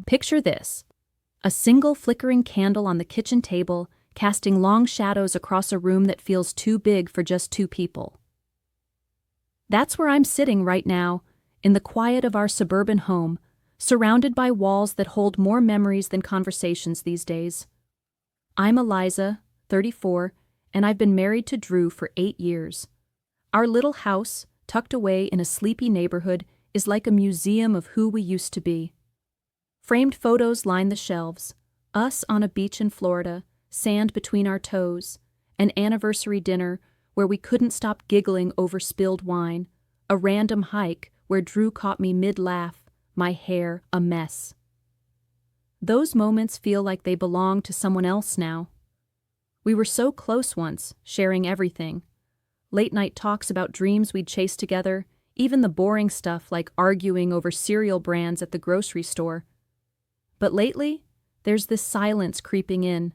picture this: a single flickering candle on the kitchen table, casting long shadows across a room that feels too big for just two people. That's where I'm sitting right now, in the quiet of our suburban home, surrounded by walls that hold more memories than conversations these days. I'm Eliza, 34, and I've been married to Drew for 8 years. Our little house, tucked away in a sleepy neighborhood, is like a museum of who we used to be. Framed photos line the shelves: us on a beach in Florida, sand between our toes, an anniversary dinner where we couldn't stop giggling over spilled wine, a random hike where Drew caught me mid-laugh, my hair a mess. Those moments feel like they belong to someone else now. We were so close once, sharing everything. Late-night talks about dreams we'd chase together, even the boring stuff like arguing over cereal brands at the grocery store. But lately, there's this silence creeping in.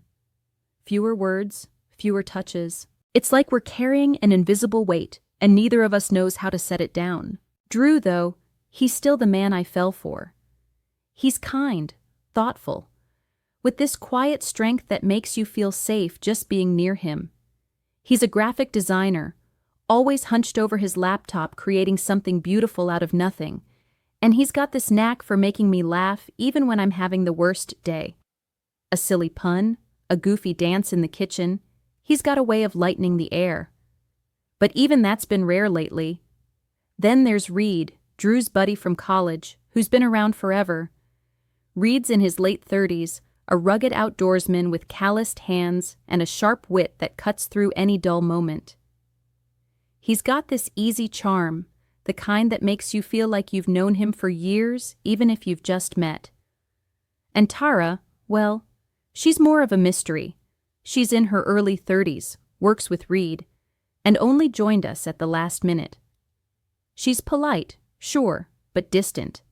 Fewer words, fewer touches. It's like we're carrying an invisible weight, and neither of us knows how to set it down. Drew, though, he's still the man I fell for. He's kind, thoughtful, with this quiet strength that makes you feel safe just being near him. He's a graphic designer, always hunched over his laptop creating something beautiful out of nothing, and he's got this knack for making me laugh even when I'm having the worst day. A silly pun, a goofy dance in the kitchen, he's got a way of lightening the air. But even that's been rare lately. Then there's Reed, Drew's buddy from college, who's been around forever. Reed's in his late 30s, a rugged outdoorsman with calloused hands and a sharp wit that cuts through any dull moment. He's got this easy charm, the kind that makes you feel like you've known him for years, even if you've just met. And Tara, well, she's more of a mystery. She's in her early 30s, works with Reed, and only joined us at the last minute. She's polite, sure, but distant,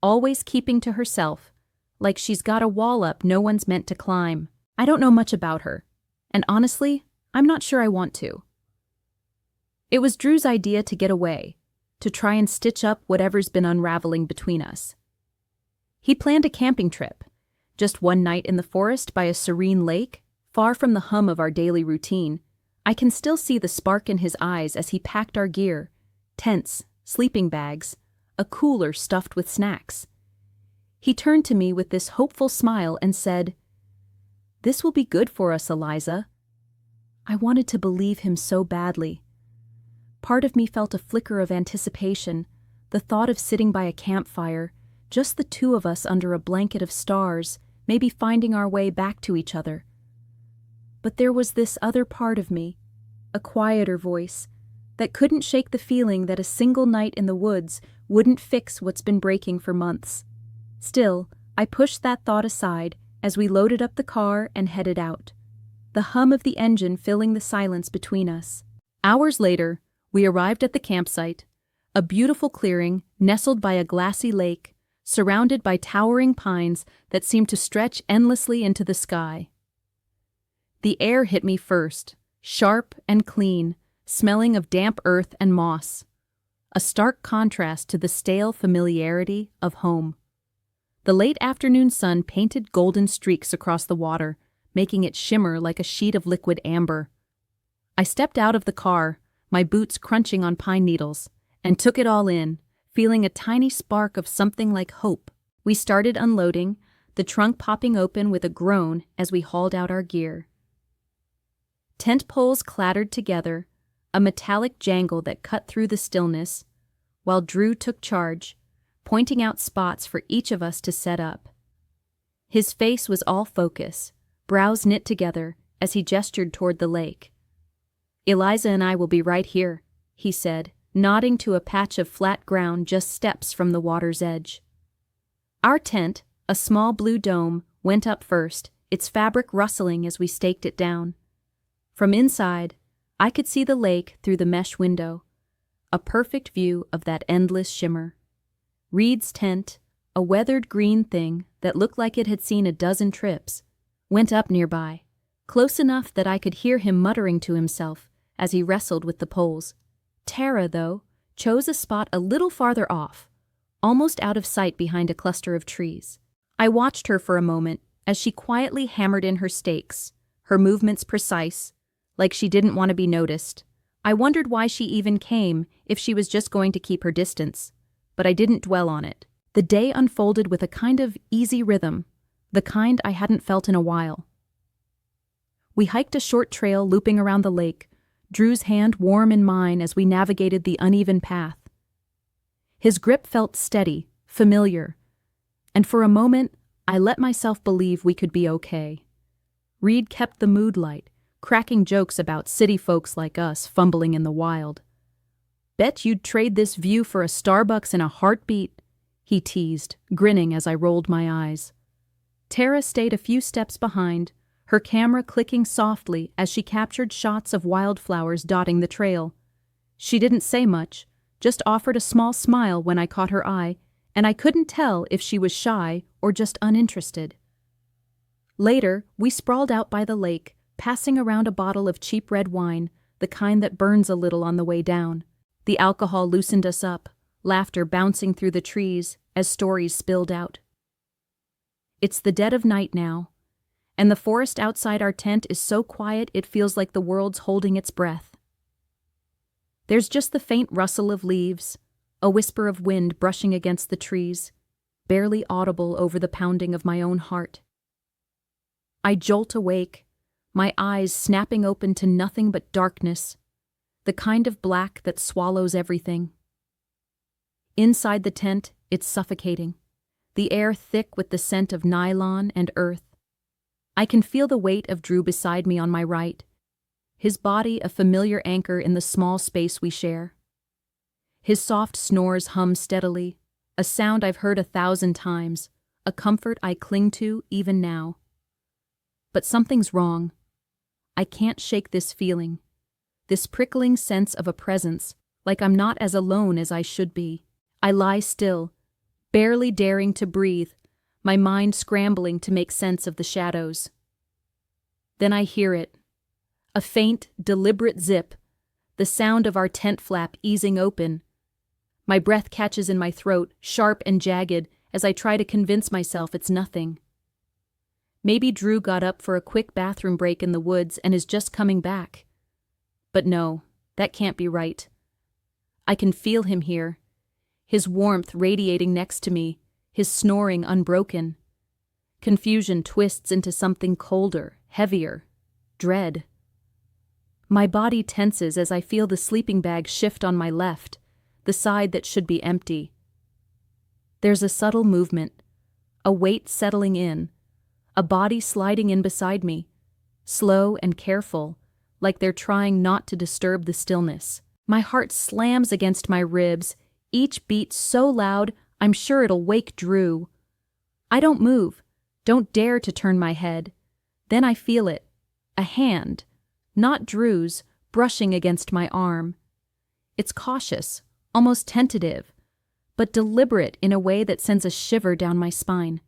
always keeping to herself, like she's got a wall up no one's meant to climb. I don't know much about her, and honestly, I'm not sure I want to. It was Drew's idea to get away, to try and stitch up whatever's been unraveling between us. He planned a camping trip, just one night in the forest by a serene lake, far from the hum of our daily routine. I can still see the spark in his eyes as he packed our gear: tents, sleeping bags, a cooler stuffed with snacks. He turned to me with this hopeful smile and said, "This will be good for us, Eliza." I wanted to believe him so badly. Part of me felt a flicker of anticipation, the thought of sitting by a campfire, just the two of us under a blanket of stars, maybe finding our way back to each other. But there was this other part of me, a quieter voice, that couldn't shake the feeling that a single night in the woods wouldn't fix what's been breaking for months. Still, I pushed that thought aside as we loaded up the car and headed out, the hum of the engine filling the silence between us. Hours later, we arrived at the campsite, a beautiful clearing nestled by a glassy lake, surrounded by towering pines that seemed to stretch endlessly into the sky. The air hit me first, sharp and clean, smelling of damp earth and moss, a stark contrast to the stale familiarity of home. The late afternoon sun painted golden streaks across the water, making it shimmer like a sheet of liquid amber. I stepped out of the car, my boots crunching on pine needles, and took it all in, feeling a tiny spark of something like hope. We started unloading, the trunk popping open with a groan as we hauled out our gear. Tent poles clattered together, a metallic jangle that cut through the stillness, while Drew took charge, pointing out spots for each of us to set up. His face was all focus, brows knit together as he gestured toward the lake. "Eliza and I will be right here," he said, nodding to a patch of flat ground just steps from the water's edge. Our tent, a small blue dome, went up first, its fabric rustling as we staked it down. From inside, I could see the lake through the mesh window, a perfect view of that endless shimmer. Reed's tent, a weathered green thing that looked like it had seen a dozen trips, went up nearby, close enough that I could hear him muttering to himself as he wrestled with the poles. Tara, though, chose a spot a little farther off, almost out of sight behind a cluster of trees. I watched her for a moment as she quietly hammered in her stakes, her movements precise, like she didn't want to be noticed. I wondered why she even came if she was just going to keep her distance, but I didn't dwell on it. The day unfolded with a kind of easy rhythm, the kind I hadn't felt in a while. We hiked a short trail looping around the lake, Drew's hand warm in mine as we navigated the uneven path. His grip felt steady, familiar, and for a moment I let myself believe we could be okay. Reed kept the mood light, cracking jokes about city folks like us fumbling in the wild. "Bet you'd trade this view for a Starbucks in a heartbeat," he teased, grinning as I rolled my eyes. Tara stayed a few steps behind, her camera clicking softly as she captured shots of wildflowers dotting the trail. She didn't say much, just offered a small smile when I caught her eye, and I couldn't tell if she was shy or just uninterested. Later, we sprawled out by the lake, passing around a bottle of cheap red wine, the kind that burns a little on the way down. The alcohol loosened us up, laughter bouncing through the trees as stories spilled out. It's the dead of night now, and the forest outside our tent is so quiet it feels like the world's holding its breath. There's just the faint rustle of leaves, a whisper of wind brushing against the trees, barely audible over the pounding of my own heart. I jolt awake, my eyes snapping open to nothing but darkness, the kind of black that swallows everything. Inside the tent, it's suffocating, the air thick with the scent of nylon and earth. I can feel the weight of Drew beside me on my right, his body a familiar anchor in the small space we share. His soft snores hum steadily, a sound I've heard 1,000 times, a comfort I cling to even now. But something's wrong. I can't shake this feeling, this prickling sense of a presence, like I'm not as alone as I should be. I lie still, barely daring to breathe, my mind scrambling to make sense of the shadows. Then I hear it. A faint, deliberate zip, the sound of our tent flap easing open. My breath catches in my throat, sharp and jagged, as I try to convince myself it's nothing. Maybe Drew got up for a quick bathroom break in the woods and is just coming back. But no, that can't be right. I can feel him here, his warmth radiating next to me, his snoring unbroken. Confusion twists into something colder, heavier, dread. My body tenses as I feel the sleeping bag shift on my left, the side that should be empty. There's a subtle movement, a weight settling in, a body sliding in beside me, slow and careful, like they're trying not to disturb the stillness. My heart slams against my ribs, each beat so loud I'm sure it'll wake Drew. I don't move, don't dare to turn my head. Then I feel it, a hand, not Drew's, brushing against my arm. It's cautious, almost tentative, but deliberate in a way that sends a shiver down my spine.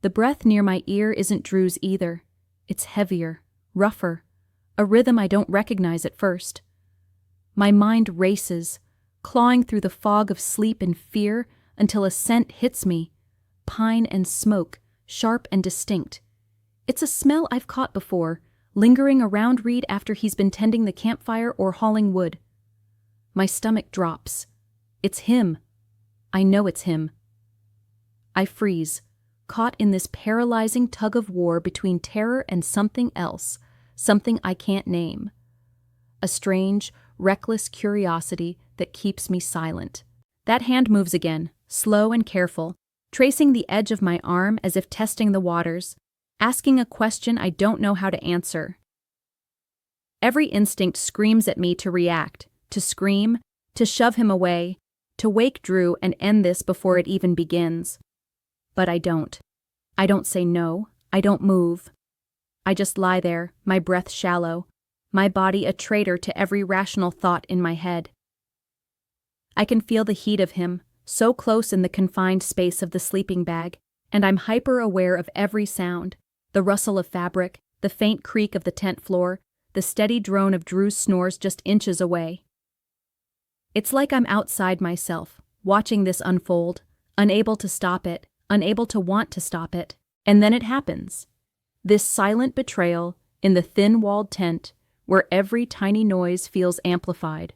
The breath near my ear isn't Drew's either. It's heavier, rougher, a rhythm I don't recognize at first. My mind races, clawing through the fog of sleep and fear until a scent hits me, pine and smoke, sharp and distinct. It's a smell I've caught before, lingering around Reed after he's been tending the campfire or hauling wood. My stomach drops. It's him. I know it's him. I freeze, caught in this paralyzing tug of war between terror and something else, something I can't name. A strange, reckless curiosity that keeps me silent. That hand moves again, slow and careful, tracing the edge of my arm as if testing the waters, asking a question I don't know how to answer. Every instinct screams at me to react, to scream, to shove him away, to wake Drew and end this before it even begins. But I don't. I don't say no. I don't move. I just lie there, my breath shallow, my body a traitor to every rational thought in my head. I can feel the heat of him, so close in the confined space of the sleeping bag, and I'm hyper-aware of every sound, the rustle of fabric, the faint creak of the tent floor, the steady drone of Drew's snores just inches away. It's like I'm outside myself, watching this unfold, unable to stop it, unable to want to stop it. And then it happens. This silent betrayal in the thin-walled tent where every tiny noise feels amplified,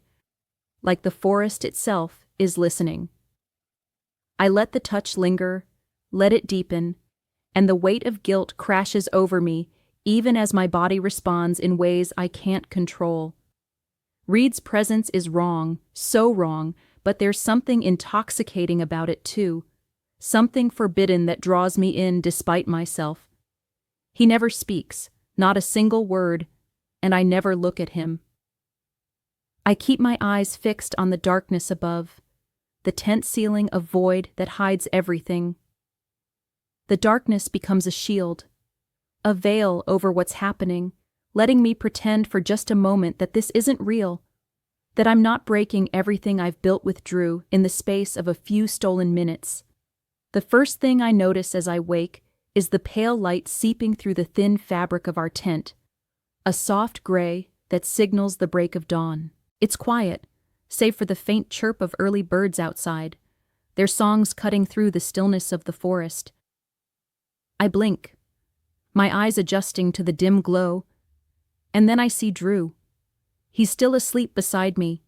like the forest itself is listening. I let the touch linger, let it deepen, and the weight of guilt crashes over me even as my body responds in ways I can't control. Reed's presence is wrong, so wrong, but there's something intoxicating about it too, something forbidden that draws me in despite myself. He never speaks, not a single word, and I never look at him. I keep my eyes fixed on the darkness above, the tent ceiling a void that hides everything. The darkness becomes a shield, a veil over what's happening, letting me pretend for just a moment that this isn't real, that I'm not breaking everything I've built with Drew in the space of a few stolen minutes. The first thing I notice as I wake is the pale light seeping through the thin fabric of our tent, a soft gray that signals the break of dawn. It's quiet, save for the faint chirp of early birds outside, their songs cutting through the stillness of the forest. I blink, my eyes adjusting to the dim glow, and then I see Drew. He's still asleep beside me,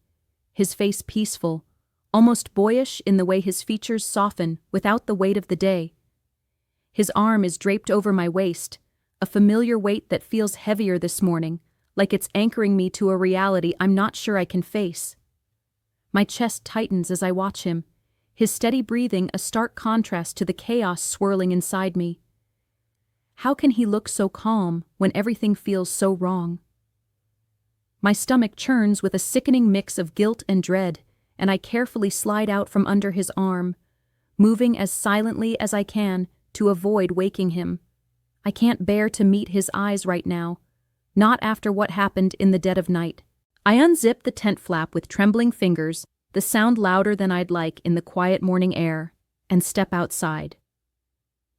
his face peaceful, almost boyish in the way his features soften without the weight of the day. His arm is draped over my waist, a familiar weight that feels heavier this morning, like it's anchoring me to a reality I'm not sure I can face. My chest tightens as I watch him, his steady breathing a stark contrast to the chaos swirling inside me. How can he look so calm when everything feels so wrong? My stomach churns with a sickening mix of guilt and dread, and I carefully slide out from under his arm, moving as silently as I can to avoid waking him. I can't bear to meet his eyes right now, not after what happened in the dead of night. I unzip the tent flap with trembling fingers, the sound louder than I'd like in the quiet morning air, and step outside.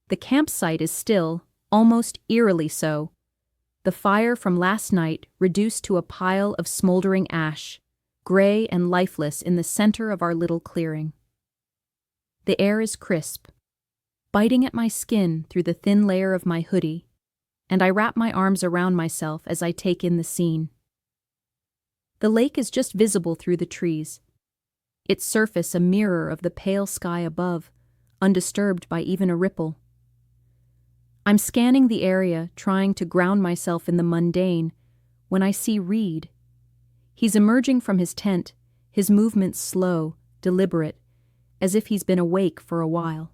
The campsite is still, almost eerily so, the fire from last night reduced to a pile of smoldering ash, gray and lifeless in the center of our little clearing. The air is crisp, biting at my skin through the thin layer of my hoodie, and I wrap my arms around myself as I take in the scene. The lake is just visible through the trees, its surface a mirror of the pale sky above, undisturbed by even a ripple. I'm scanning the area, trying to ground myself in the mundane, when I see Reed. He's emerging from his tent, his movements slow, deliberate, as if he's been awake for a while.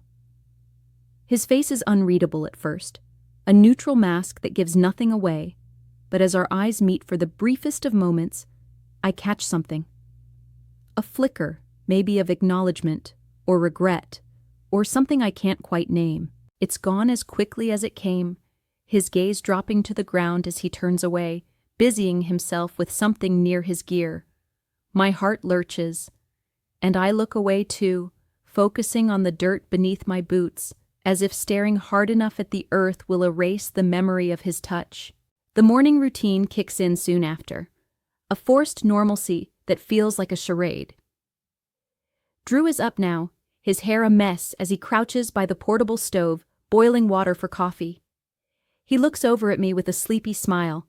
His face is unreadable at first, a neutral mask that gives nothing away, but as our eyes meet for the briefest of moments, I catch something. A flicker, maybe of acknowledgement, or regret, or something I can't quite name. It's gone as quickly as it came, his gaze dropping to the ground as he turns away, busying himself with something near his gear. My heart lurches, and I look away too, focusing on the dirt beneath my boots, as if staring hard enough at the earth will erase the memory of his touch. The morning routine kicks in soon after, a forced normalcy that feels like a charade. Drew is up now, his hair a mess as he crouches by the portable stove, boiling water for coffee. He looks over at me with a sleepy smile,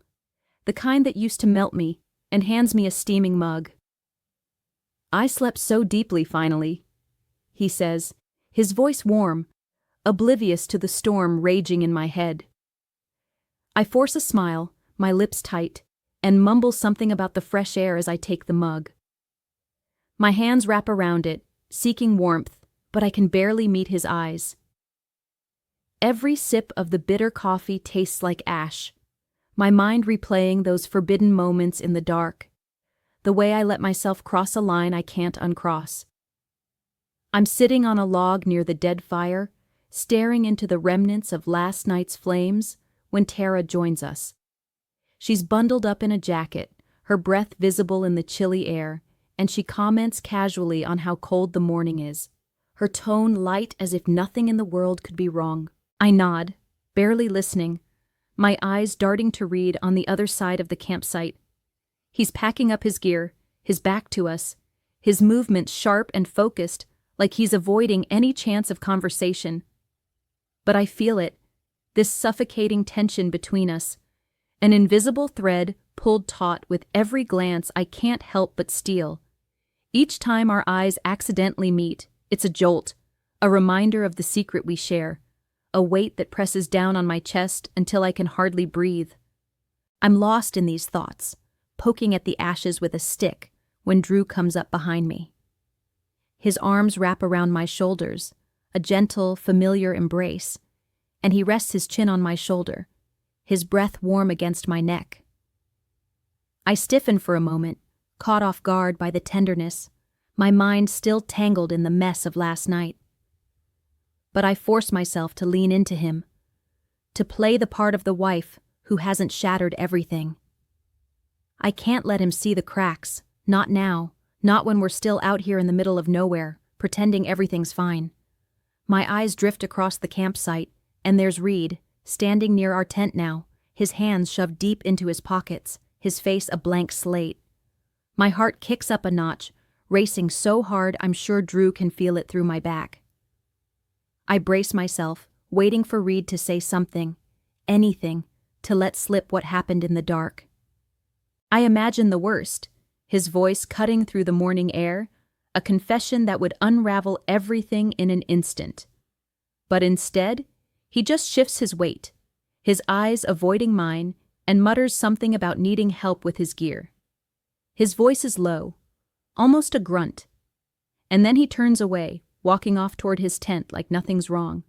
the kind that used to melt me, and hands me a steaming mug. "I slept so deeply finally," he says, his voice warm, oblivious to the storm raging in my head. I force a smile, my lips tight, and mumble something about the fresh air as I take the mug. My hands wrap around it, seeking warmth, but I can barely meet his eyes. Every sip of the bitter coffee tastes like ash, my mind replaying those forbidden moments in the dark, the way I let myself cross a line I can't uncross. I'm sitting on a log near the dead fire, staring into the remnants of last night's flames, when Tara joins us. She's bundled up in a jacket, her breath visible in the chilly air, and she comments casually on how cold the morning is, her tone light as if nothing in the world could be wrong. I nod, barely listening, my eyes darting to Reed on the other side of the campsite. He's packing up his gear, his back to us, his movements sharp and focused, like he's avoiding any chance of conversation. But I feel it, this suffocating tension between us, an invisible thread pulled taut with every glance I can't help but steal. Each time our eyes accidentally meet, it's a jolt, a reminder of the secret we share, a weight that presses down on my chest until I can hardly breathe. I'm lost in these thoughts, poking at the ashes with a stick when Drew comes up behind me. His arms wrap around my shoulders, a gentle, familiar embrace, and he rests his chin on my shoulder, his breath warm against my neck. I stiffen for a moment, caught off guard by the tenderness, my mind still tangled in the mess of last night. But I force myself to lean into him, to play the part of the wife who hasn't shattered everything. I can't let him see the cracks, not now, not when we're still out here in the middle of nowhere, pretending everything's fine. My eyes drift across the campsite, and there's Reed, standing near our tent now, his hands shoved deep into his pockets, his face a blank slate. My heart kicks up a notch, racing so hard I'm sure Drew can feel it through my back. I brace myself, waiting for Reed to say something, anything, to let slip what happened in the dark. I imagine the worst, his voice cutting through the morning air, a confession that would unravel everything in an instant. But instead, he just shifts his weight, his eyes avoiding mine, and mutters something about needing help with his gear. His voice is low, almost a grunt, and then he turns away, walking off toward his tent like nothing's wrong.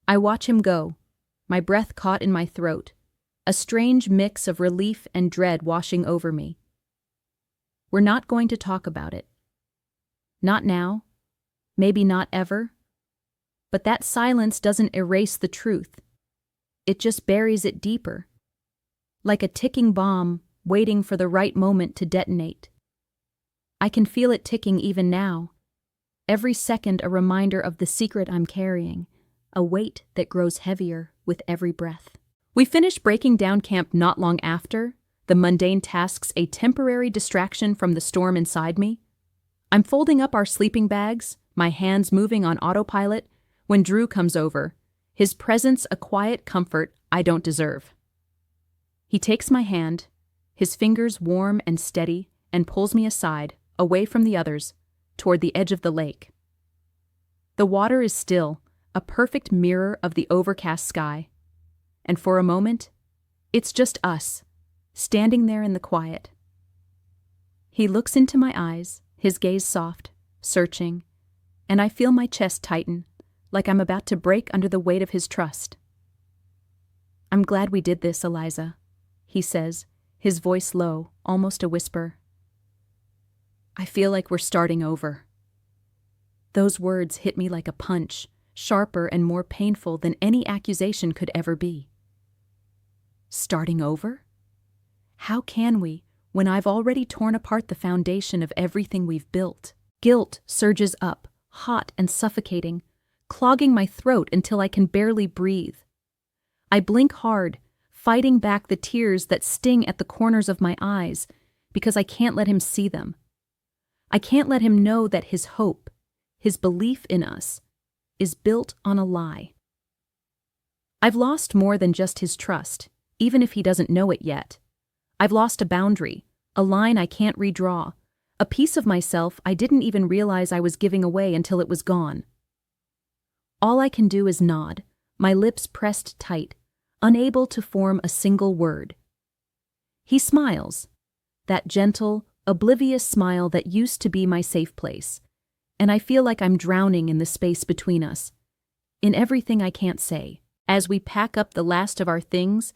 I watch him go, my breath caught in my throat, a strange mix of relief and dread washing over me. We're not going to talk about it. Not now, maybe not ever. But that silence doesn't erase the truth. It just buries it deeper, like a ticking bomb waiting for the right moment to detonate. I can feel it ticking even now, every second a reminder of the secret I'm carrying, a weight that grows heavier with every breath. We finish breaking down camp not long after, the mundane tasks a temporary distraction from the storm inside me. I'm folding up our sleeping bags, my hands moving on autopilot, when Drew comes over, his presence a quiet comfort I don't deserve. He takes my hand, his fingers warm and steady, and pulls me aside, away from the others, toward the edge of the lake. The water is still, a perfect mirror of the overcast sky, and for a moment, it's just us, standing there in the quiet. He looks into my eyes, his gaze soft, searching, and I feel my chest tighten, like I'm about to break under the weight of his trust. "I'm glad we did this, Eliza," he says, his voice low, almost a whisper. "I feel like we're starting over." Those words hit me like a punch, sharper and more painful than any accusation could ever be. Starting over? How can we, when I've already torn apart the foundation of everything we've built? Guilt surges up, hot and suffocating, clogging my throat until I can barely breathe. I blink hard, fighting back the tears that sting at the corners of my eyes, because I can't let him see them. I can't let him know that his hope, his belief in us, is built on a lie. I've lost more than just his trust, even if he doesn't know it yet. I've lost a boundary, a line I can't redraw, a piece of myself I didn't even realize I was giving away until it was gone. All I can do is nod, my lips pressed tight, unable to form a single word. He smiles, that gentle, oblivious smile that used to be my safe place, and I feel like I'm drowning in the space between us, in everything I can't say. As we pack up the last of our things,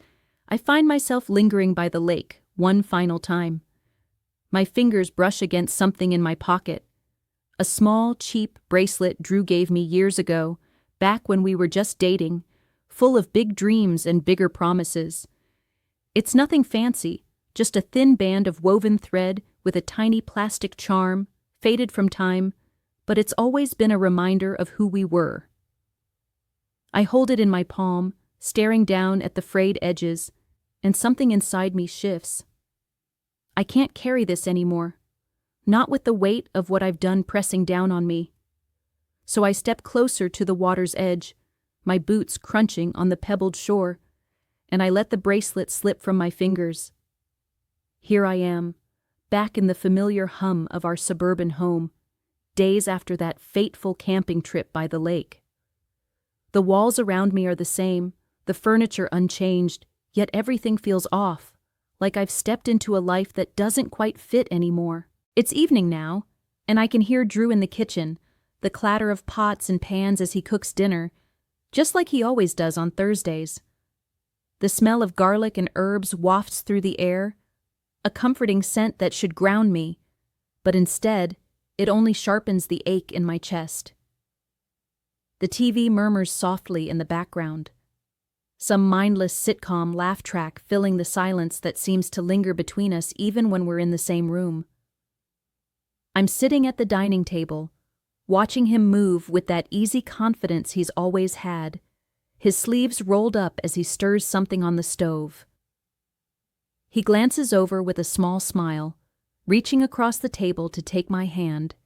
I find myself lingering by the lake one final time. My fingers brush against something in my pocket, a small, cheap bracelet Drew gave me years ago, back when we were just dating, full of big dreams and bigger promises. It's nothing fancy, just a thin band of woven thread with a tiny plastic charm, faded from time, but it's always been a reminder of who we were. I hold it in my palm, staring down at the frayed edges, and something inside me shifts. I can't carry this anymore, not with the weight of what I've done pressing down on me. So I step closer to the water's edge, my boots crunching on the pebbled shore, and I let the bracelet slip from my fingers. Here I am, back in the familiar hum of our suburban home, days after that fateful camping trip by the lake. The walls around me are the same, the furniture unchanged, yet everything feels off, like I've stepped into a life that doesn't quite fit anymore. It's evening now, and I can hear Drew in the kitchen, the clatter of pots and pans as he cooks dinner, just like he always does on Thursdays. The smell of garlic and herbs wafts through the air, a comforting scent that should ground me, but instead, it only sharpens the ache in my chest. The TV murmurs softly in the background, some mindless sitcom laugh track filling the silence that seems to linger between us even when we're in the same room. I'm sitting at the dining table, watching him move with that easy confidence he's always had, his sleeves rolled up as he stirs something on the stove. He glances over with a small smile, reaching across the table to take my hand,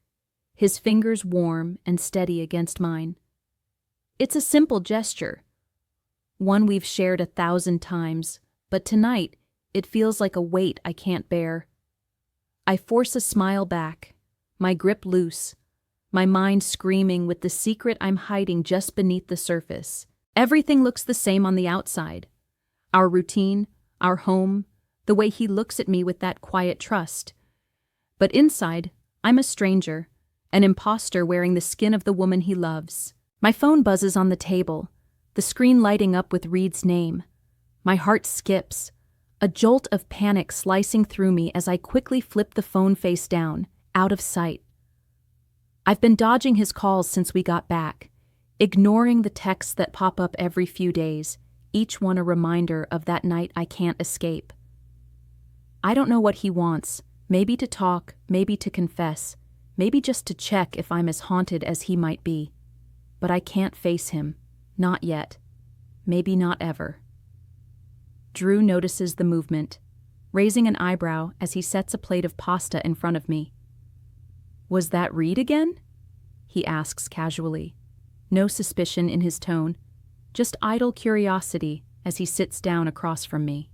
his fingers warm and steady against mine. It's a simple gesture, one we've shared 1,000 times, but tonight it feels like a weight I can't bear. I force a smile back, my grip loose, my mind screaming with the secret I'm hiding just beneath the surface. Everything looks the same on the outside. Our routine, our home, the way he looks at me with that quiet trust. But inside, I'm a stranger, an imposter wearing the skin of the woman he loves. My phone buzzes on the table, the screen lighting up with Reed's name. My heart skips, a jolt of panic slicing through me as I quickly flip the phone face down, out of sight. I've been dodging his calls since we got back, ignoring the texts that pop up every few days, each one a reminder of that night I can't escape. I don't know what he wants, maybe to talk, maybe to confess, maybe just to check if I'm as haunted as he might be. But I can't face him, not yet, maybe not ever. Drew notices the movement, raising an eyebrow as he sets a plate of pasta in front of me. "Was that Reed again?" he asks casually, no suspicion in his tone, just idle curiosity as he sits down across from me.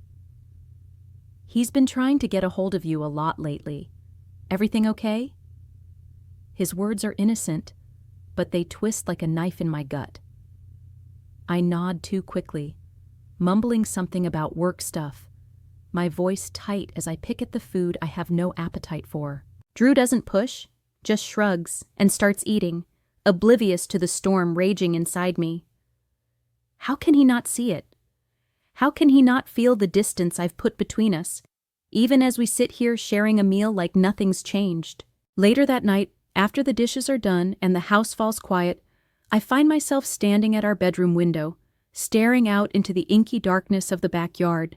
"He's been trying to get a hold of you a lot lately. Everything okay?" His words are innocent, but they twist like a knife in my gut. I nod too quickly, mumbling something about work stuff, my voice tight as I pick at the food I have no appetite for. Drew doesn't push, just shrugs and starts eating, oblivious to the storm raging inside me. How can he not see it? How can he not feel the distance I've put between us, even as we sit here sharing a meal like nothing's changed? Later that night, after the dishes are done and the house falls quiet, I find myself standing at our bedroom window, staring out into the inky darkness of the backyard.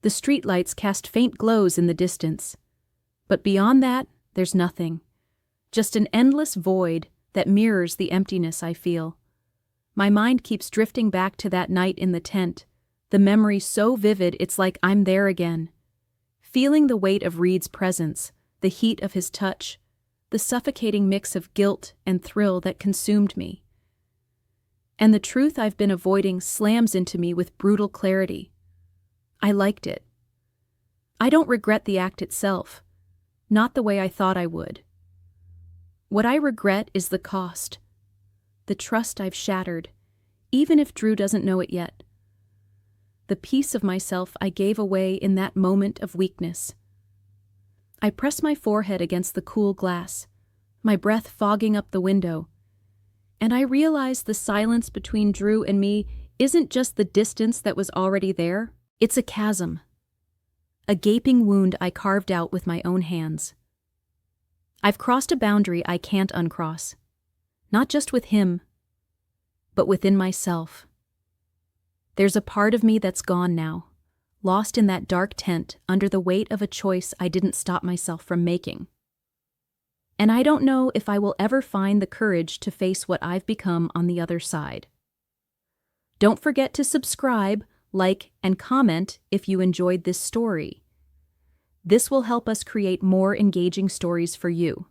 The streetlights cast faint glows in the distance, but beyond that, there's nothing. Just an endless void that mirrors the emptiness I feel. My mind keeps drifting back to that night in the tent, the memory so vivid it's like I'm there again. Feeling the weight of Reed's presence, the heat of his touch, the suffocating mix of guilt and thrill that consumed me. And the truth I've been avoiding slams into me with brutal clarity. I liked it. I don't regret the act itself, not the way I thought I would. What I regret is the cost, the trust I've shattered, even if Drew doesn't know it yet. The piece of myself I gave away in that moment of weakness. I press my forehead against the cool glass, my breath fogging up the window, and I realize the silence between Drew and me isn't just the distance that was already there, it's a chasm. A gaping wound I carved out with my own hands. I've crossed a boundary I can't uncross, not just with him, but within myself. There's a part of me that's gone now, lost in that dark tent under the weight of a choice I didn't stop myself from making. And I don't know if I will ever find the courage to face what I've become on the other side. Don't forget to subscribe, like, and comment if you enjoyed this story. This will help us create more engaging stories for you.